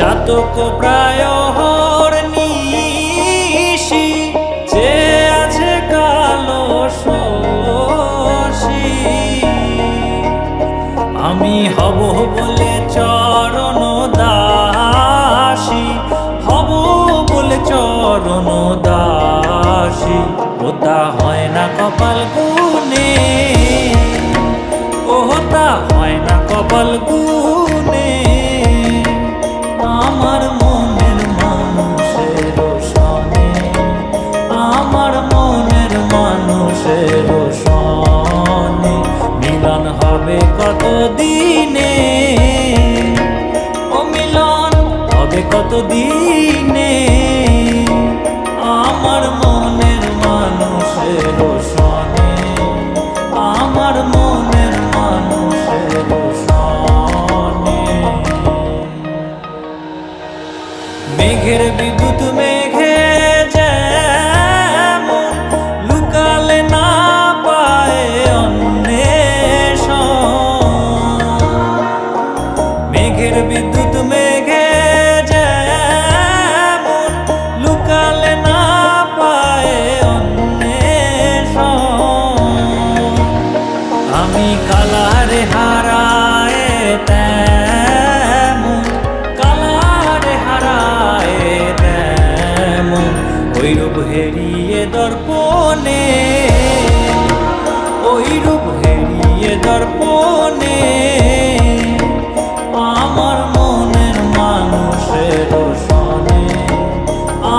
চাতক প্রায় নিশি যে আছে কালো শশী আমি হব বলে চরণ দাসী হব বলে চরণ দাসী ওটা হয় না কপাল গুনে ওটা হয় না কপাল গুনে আমার মনের মানুষের সনে আমার মনের মানুষের সনে মিলন হবে কত দিনে ও মিলন হবে কত দিনে আমার মনের মানুষের সনে আমার মনের মানুষের সনে মেঘের বিদ্যুৎ মেঘে যেমন লুকালে না পায় অন্বেষণ মেঘের বিদ্যুৎ মেঘে যেমন লুকালে না পায় অন্বেষণ আমি কালারে হারায় তেমন কালারে হারায় তেমন ওই রূপ হেরিয়ে দর্পণে ওই রূপ হেরিয়ে দর্পণে আমার মনের মানুষের সনে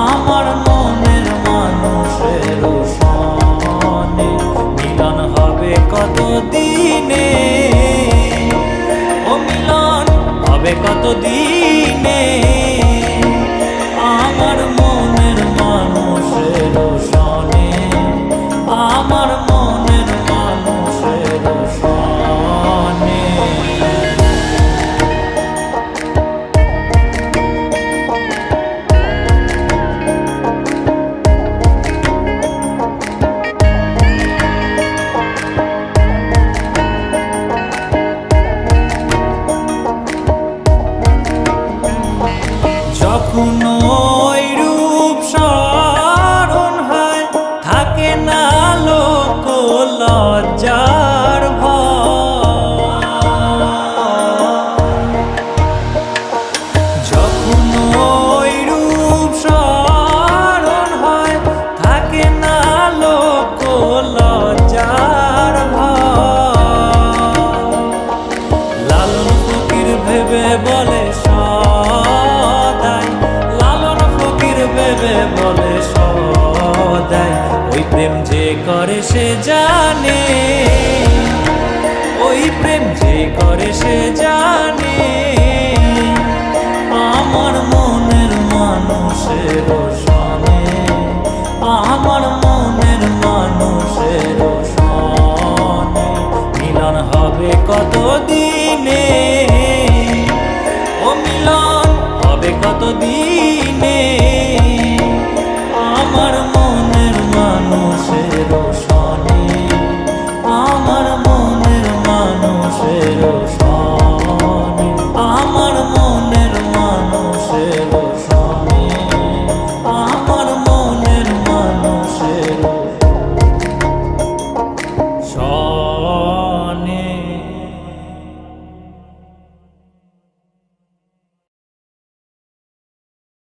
আমার মনের মানুষের সনে মিলন হবে কত দিনে ও মিলন হবে কত দিনে আমার মনের মানুষের সনে আমার মনের মানুষের সনে যখন ওই রূপ স্মরণ হয় থাকে না লোক লজ্জার ভয় যখন ওই রূপ স্মরণ হয় থাকে না লোক লজ্জার ভয় লালন ফকির ভেবে বলে বলে সদাই ওই প্রেম যে করে সে জানে ওই প্রেম যে করে সে জানে